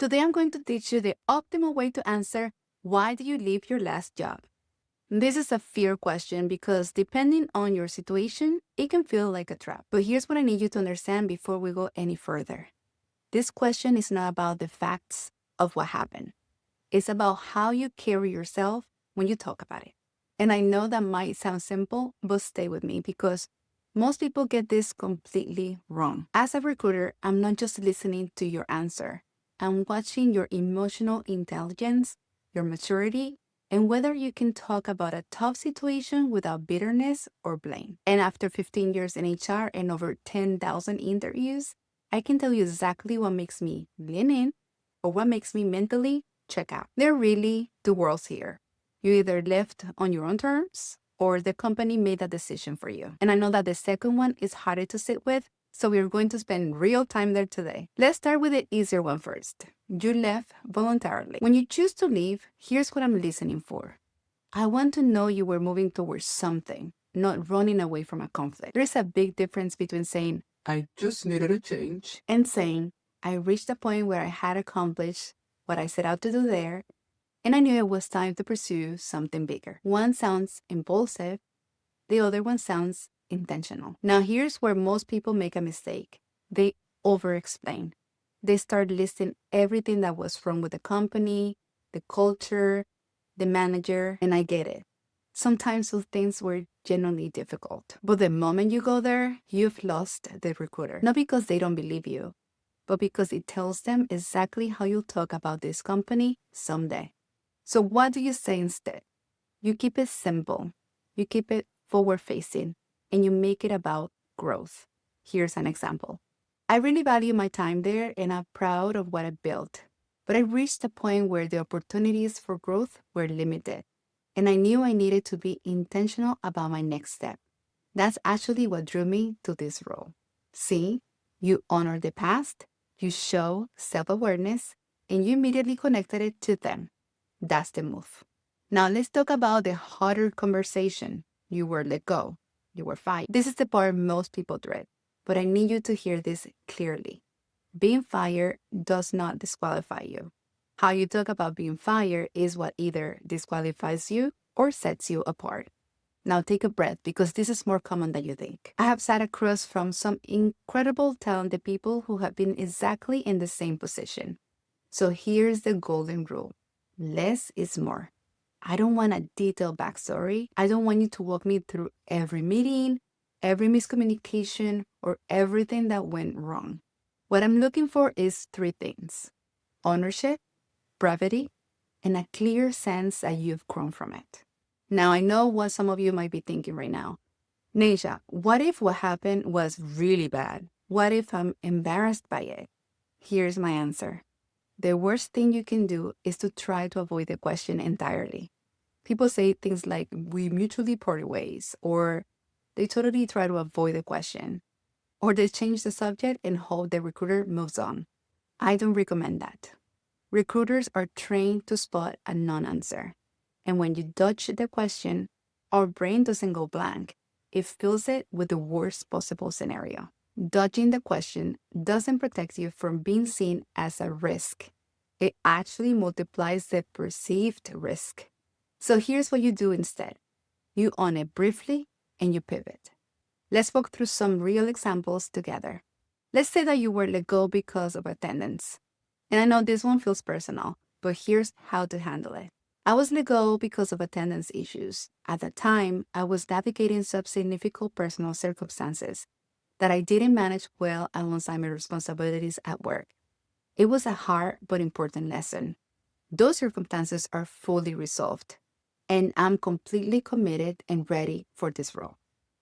Today I'm going to teach you the optimal way to answer why do you leave your last job? This is a fear question because depending on your situation, it can feel like a trap. But here's what I need you to understand before we go any further. This question is not about the facts of what happened. It's about how you carry yourself when you talk about it. And I know that might sound simple, but stay with me because most people get this completely wrong. As a recruiter, I'm not just listening to your answer. I'm watching your emotional intelligence, your maturity, and whether you can talk about a tough situation without bitterness or blame. And after 15 years in HR and over 10,000 interviews, I can tell you exactly what makes me lean in or what makes me mentally check out. There are really two worlds here. You either left on your own terms or the company made that decision for you. And I know that the second one is harder to sit with, so we're going to spend real time there today. Let's start with the easier one first. You left voluntarily. When you choose to leave, here's what I'm listening for. I want to know you were moving towards something, not running away from a conflict. There's a big difference between saying, I just needed a change, and saying, I reached a point where I had accomplished what I set out to do there, and I knew it was time to pursue something bigger. One sounds impulsive, the other one sounds intentional. Now, here's where most people make a mistake. They over-explain. They start listing everything that was wrong with the company, the culture, the manager, and I get it. Sometimes those things were genuinely difficult. But the moment you go there, you've lost the recruiter. Not because they don't believe you, but because it tells them exactly how you'll talk about this company someday. So what do you say instead? You keep it simple, you keep it forward-facing, and you make it about growth. Here's an example. I really value my time there and I'm proud of what I built, but I reached a point where the opportunities for growth were limited, and I knew I needed to be intentional about my next step. That's actually what drew me to this role. See, you honor the past, you show self-awareness, and you immediately connected it to them. That's the move. Now let's talk about the harder conversation. You were let go. You were fired. This is the part most people dread, but I need you to hear this clearly. Being fired does not disqualify you. How you talk about being fired is what either disqualifies you or sets you apart. Now take a breath because this is more common than you think. I have sat across from some incredible talented people who have been exactly in the same position. So here's the golden rule. Less is more. I don't want a detailed backstory. I don't want you to walk me through every meeting, every miscommunication, or everything that went wrong. What I'm looking for is three things: ownership, brevity, and a clear sense that you've grown from it. Now, I know what some of you might be thinking right now. Neja, what if what happened was really bad? What if I'm embarrassed by it? Here's my answer. The worst thing you can do is to try to avoid the question entirely. People say things like, we mutually parted ways, or they totally try to avoid the question, or they change the subject and hope the recruiter moves on. I don't recommend that. Recruiters are trained to spot a non-answer. And when you dodge the question, our brain doesn't go blank. It fills it with the worst possible scenario. Dodging the question doesn't protect you from being seen as a risk. It actually multiplies the perceived risk. So here's what you do instead. You own it briefly and you pivot. Let's walk through some real examples together. Let's say that you were let go because of attendance. And I know this one feels personal, but here's how to handle it. I was let go because of attendance issues. At the time, I was navigating some significant personal circumstances that I didn't manage well alongside my responsibilities at work. It was a hard but important lesson. Those circumstances are fully resolved, and I'm completely committed and ready for this role.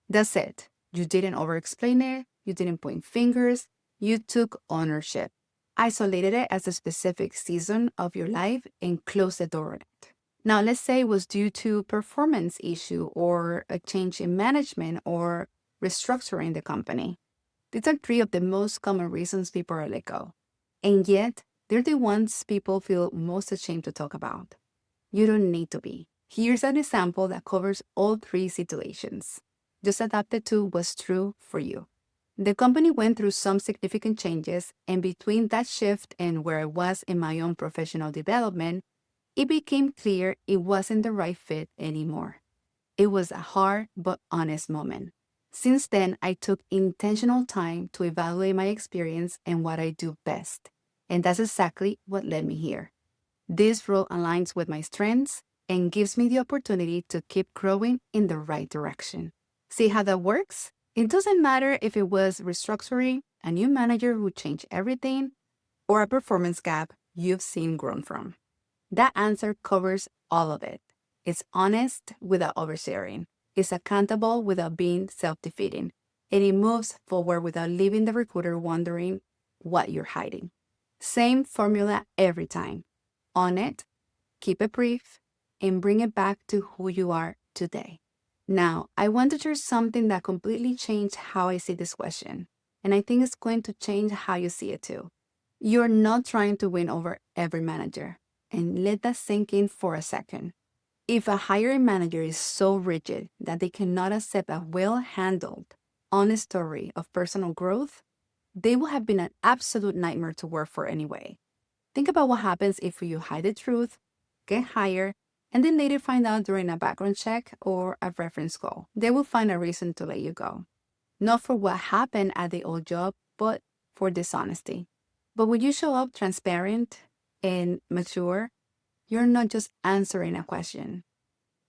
That's it. You didn't over-explain it. You didn't point fingers. You took ownership, isolated it as a specific season of your life, and closed the door on it. Now, let's say it was due to performance issue or a change in management or restructuring the company. These are three of the most common reasons people are let go. And yet, they're the ones people feel most ashamed to talk about. You don't need to be. Here's an example that covers all three situations. Just adapt it to what's true for you. The company went through some significant changes, and between that shift and where I was in my own professional development, it became clear it wasn't the right fit anymore. It was a hard but honest moment. Since then, I took intentional time to evaluate my experience and what I do best. And that's exactly what led me here. This role aligns with my strengths and gives me the opportunity to keep growing in the right direction. See how that works? It doesn't matter if it was restructuring, a new manager who changed everything, or a performance gap you've seen grown from. That answer covers all of it. It's honest without oversharing. It's accountable without being self-defeating. And it moves forward without leaving the recruiter wondering what you're hiding. Same formula every time. Own it, keep it brief, and bring it back to who you are today. Now, I want to share something that completely changed how I see this question. And I think it's going to change how you see it too. You're not trying to win over every manager. And let that sink in for a second. If a hiring manager is so rigid that they cannot accept a well-handled, honest story of personal growth, they will have been an absolute nightmare to work for anyway. Think about what happens if you hide the truth, get hired, and then later find out during a background check or a reference call. They will find a reason to let you go. Not for what happened at the old job, but for dishonesty. But when you show up transparent and mature, you're not just answering a question.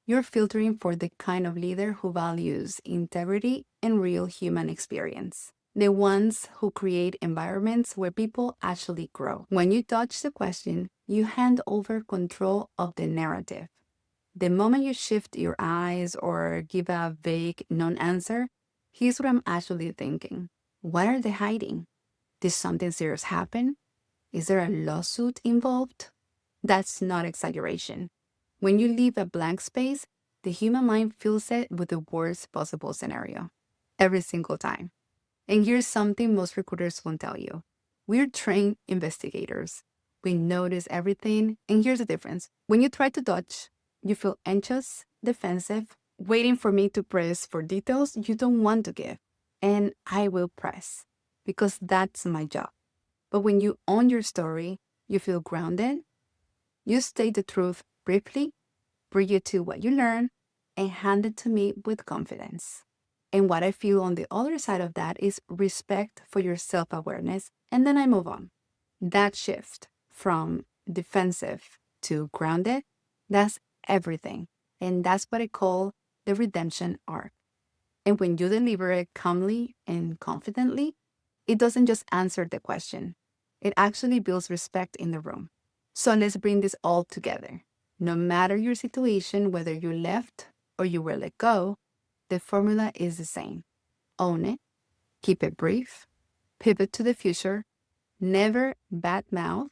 You're filtering for the kind of leader who values integrity and real human experience. The ones who create environments where people actually grow. When you dodge the question, you hand over control of the narrative. The moment you shift your eyes or give a vague non-answer, here's what I'm actually thinking. What are they hiding? Did something serious happen? Is there a lawsuit involved? That's not exaggeration. When you leave a blank space, the human mind fills it with the worst possible scenario. Every single time. And here's something most recruiters won't tell you. We're trained investigators. We notice everything, and here's the difference. When you try to dodge, you feel anxious, defensive, waiting for me to press for details you don't want to give. And I will press, because that's my job. But when you own your story, you feel grounded. You state the truth briefly, bring it to what you learn, and hand it to me with confidence. And what I feel on the other side of that is respect for your self-awareness, and then I move on. That shift from defensive to grounded, that's everything. And that's what I call the redemption arc. And when you deliver it calmly and confidently, it doesn't just answer the question. It actually builds respect in the room. So let's bring this all together. No matter your situation, whether you left or you were let go, the formula is the same. Own it, keep it brief, pivot to the future, never badmouth,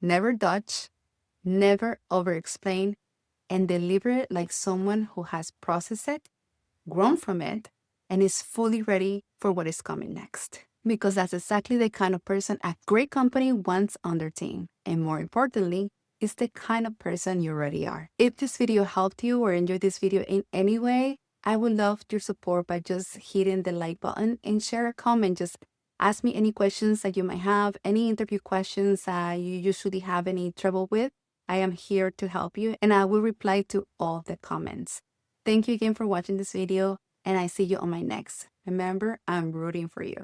never dodge, never over-explain, and deliver it like someone who has processed it, grown from it, and is fully ready for what is coming next. Because that's exactly the kind of person a great company wants on their team. And more importantly, it's the kind of person you already are. If this video helped you or enjoyed this video in any way, I would love your support by just hitting the like button and share a comment. Just ask me any questions that you might have, any interview questions you usually have any trouble with. I am here to help you, and I will reply to all the comments. Thank you again for watching this video, and I see you on my next. Remember, I'm rooting for you.